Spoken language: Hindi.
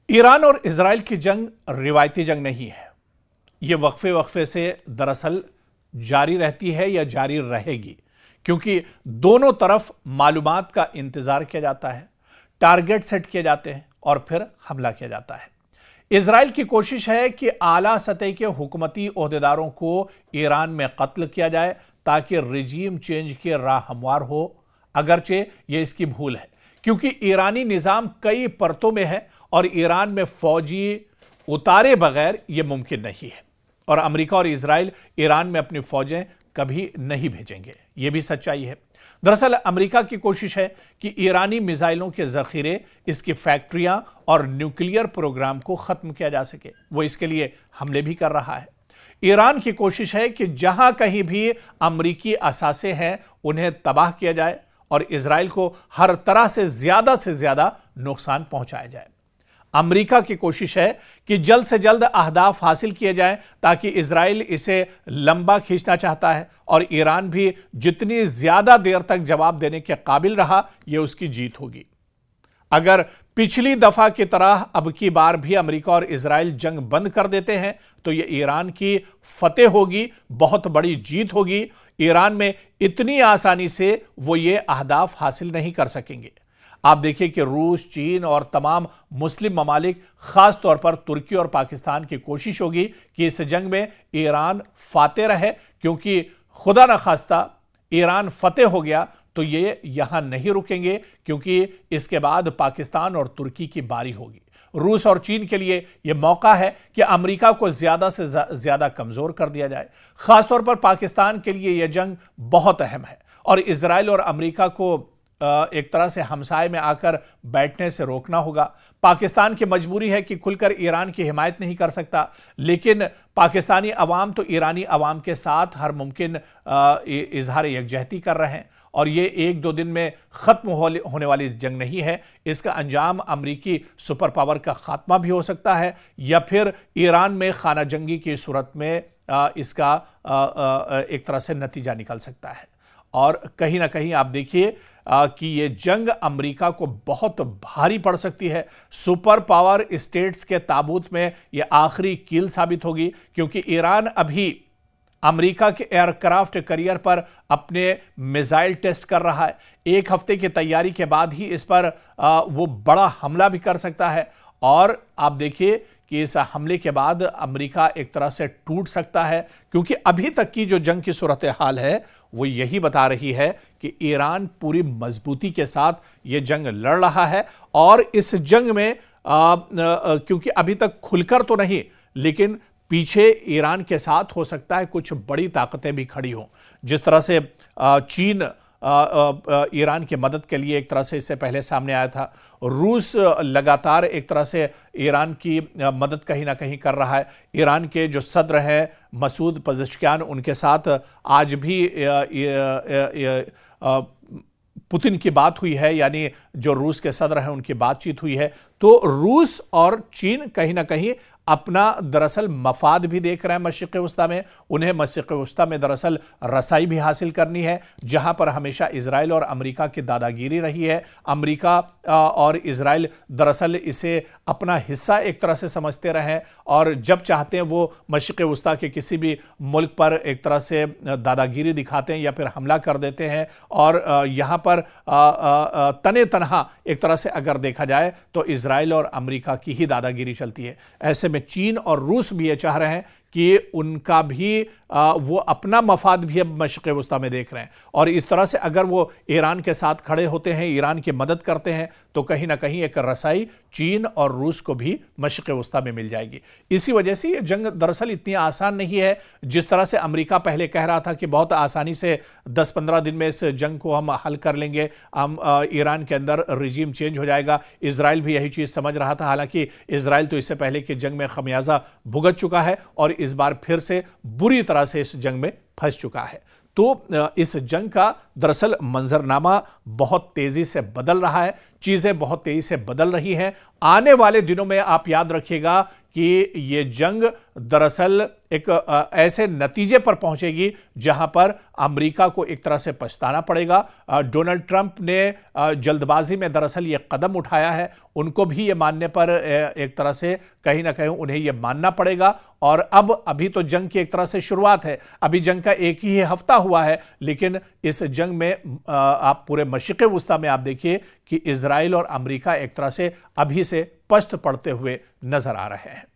ईरान और इजराइल की जंग रिवायती जंग नहीं है। यह वक्फे वक्फे से दरअसल जारी रहती है या जारी रहेगी, क्योंकि दोनों तरफ मालूमात का इंतजार किया जाता है, टारगेट सेट किए जाते हैं और फिर हमला किया जाता है। इजराइल की कोशिश है कि आला सतह के हुकूमती ओहदेदारों को ईरान में कत्ल किया जाए ताकि रिजीम चेंज की राह हमवार हो। अगरचे यह इसकी भूल है, क्योंकि ईरानी निजाम कई परतों में है और ईरान में फौजी उतारे बगैर यह मुमकिन नहीं है। और अमेरिका और इजराइल ईरान में अपनी फौजें कभी नहीं भेजेंगे, यह भी सच्चाई है। दरअसल अमेरिका की कोशिश है कि ईरानी मिसाइलों के जखीरे, इसकी फैक्ट्रियां और न्यूक्लियर प्रोग्राम को खत्म किया जा सके। वो इसके लिए हमले भी कर रहा है। ईरान की कोशिश है कि जहां कहीं भी अमेरिकी असासे हैं उन्हें तबाह किया जाए और इजराइल को हर तरह से ज्यादा नुकसान पहुंचाया जाए। अमेरिका की कोशिश है कि जल्द से जल्द अहदाफ हासिल किए जाएं, ताकि इजराइल इसे लंबा खींचना चाहता है और ईरान भी जितनी ज्यादा देर तक जवाब देने के काबिल रहा, यह उसकी जीत होगी। अगर पिछली दफा की तरह अब की बार भी अमेरिका और इजराइल जंग बंद कर देते हैं तो यह ईरान की फतेह होगी, बहुत बड़ी जीत होगी। ईरान में इतनी आसानी से वो ये अहदाफ हासिल नहीं कर सकेंगे। आप देखिए कि रूस, चीन और तमाम मुस्लिम ममालिक, खास तौर पर तुर्की और पाकिस्तान की कोशिश होगी कि इस जंग में ईरान फातेह रहे, क्योंकि खुदा न खास्ता ईरान फतेह हो गया तो ये यहां नहीं रुकेंगे, क्योंकि इसके बाद पाकिस्तान और तुर्की की बारी होगी। रूस और चीन के लिए यह मौका है कि अमेरिका को ज्यादा से ज्यादा कमजोर कर दिया जाए। खासतौर पर पाकिस्तान के लिए यह जंग बहुत अहम है और इजराइल और अमेरिका को एक तरह से हमसाए में आकर बैठने से रोकना होगा। पाकिस्तान की मजबूरी है कि खुलकर ईरान की हिमायत नहीं कर सकता, लेकिन पाकिस्तानी अवाम तो ईरानी अवाम के साथ हर मुमकिन इजहार यकजहती कर रहे हैं और ये एक दो दिन में खत्म होने वाली जंग नहीं है। इसका अंजाम अमरीकी सुपर पावर का खात्मा भी हो सकता है या फिर ईरान में खाना जंगी की सूरत में इसका एक तरह से नतीजा निकल सकता है। और कहीं ना कहीं आप देखिए कि ये जंग अमेरिका को बहुत भारी पड़ सकती है। सुपर पावर स्टेट्स के ताबूत में यह आखिरी कील साबित होगी, क्योंकि ईरान अभी अमेरिका के एयरक्राफ्ट कैरियर पर अपने मिसाइल टेस्ट कर रहा है। एक हफ्ते की तैयारी के बाद ही इस पर वो बड़ा हमला भी कर सकता है और आप देखिए कि इस हमले के बाद अमेरिका एक तरह से टूट सकता है, क्योंकि अभी तक की जो जंग की सूरत हाल है वो यही बता रही है कि ईरान पूरी मजबूती के साथ ये जंग लड़ रहा है। और इस जंग में क्योंकि अभी तक खुलकर तो नहीं, लेकिन पीछे ईरान के साथ हो सकता है कुछ बड़ी ताकतें भी खड़ी हों। जिस तरह से चीन ईरान की मदद के लिए एक तरह से इससे पहले सामने आया था, रूस लगातार एक तरह से ईरान की मदद कहीं ना कहीं कर रहा है। ईरान के जो सदर हैं मसूद पज़ेश्कियान, उनके साथ आज भी पुतिन की बात हुई है, यानी जो रूस के सदर हैं उनकी बातचीत हुई है। तो रूस और चीन कहीं ना कहीं अपना दरअसल मफाद भी देख रहे हैं मशरिक़ वस्ता में। उन्हें मशरिक़ वस्ता में दरअसल रसाई भी हासिल करनी है, जहां पर हमेशा इजराइल और अमेरिका की दादागिरी रही है। अमेरिका और इजराइल दरअसल इसे अपना हिस्सा एक तरह से समझते रहे और जब चाहते हैं वो मशरिक़ वस्ता के किसी भी मुल्क पर एक तरह से दादागिरी दिखाते हैं या फिर हमला कर देते हैं। और यहाँ पर तने तनहा एक तरह से अगर देखा जाए तो इजराइल और अमेरिका की ही दादागिरी चलती है। ऐसे में चीन और रूस भी ये चाह रहे हैं कि उनका भी वो अपना मफाद भी अब मशरिक़ वस्ता में देख रहे हैं और इस तरह से अगर वो ईरान के साथ खड़े होते हैं, ईरान की मदद करते हैं, तो कहीं ना कहीं एक रसाई चीन और रूस को भी मशरिक़ वस्ता में मिल जाएगी। इसी वजह से ये जंग दरअसल इतनी आसान नहीं है जिस तरह से अमेरिका पहले कह रहा था कि बहुत आसानी से 10-15 दिन में इस जंग को हम हल कर लेंगे, हम ईरान के अंदर रिजीम चेंज हो जाएगा। इजराइल भी यही चीज़ समझ रहा था, हालांकि इजराइल तो इससे पहले की जंग में खमियाजा भुगत चुका है और इस बार फिर से बुरी तरह से इस जंग में फंस चुका है। तो इस जंग का दरअसल मंजरनामा बहुत तेजी से बदल रहा है, चीजें बहुत तेजी से बदल रही हैं। आने वाले दिनों में आप याद रखिएगा कि यह जंग दरअसल एक ऐसे नतीजे पर पहुंचेगी जहां पर अमेरिका को एक तरह से पछताना पड़ेगा। डोनाल्ड ट्रंप ने जल्दबाजी में दरअसल यह कदम उठाया है, उनको भी यह मानने पर एक तरह से कहीं ना कहीं उन्हें यह मानना पड़ेगा। और अभी तो जंग की एक तरह से शुरुआत है, अभी जंग का एक ही हफ्ता हुआ है, लेकिन इस जंग में आप पूरे मशरिक़ वुस्ता में आप देखिए कि इजराइल और अमेरिका एक तरह से अभी से पस्त पड़ते हुए नजर आ रहे हैं।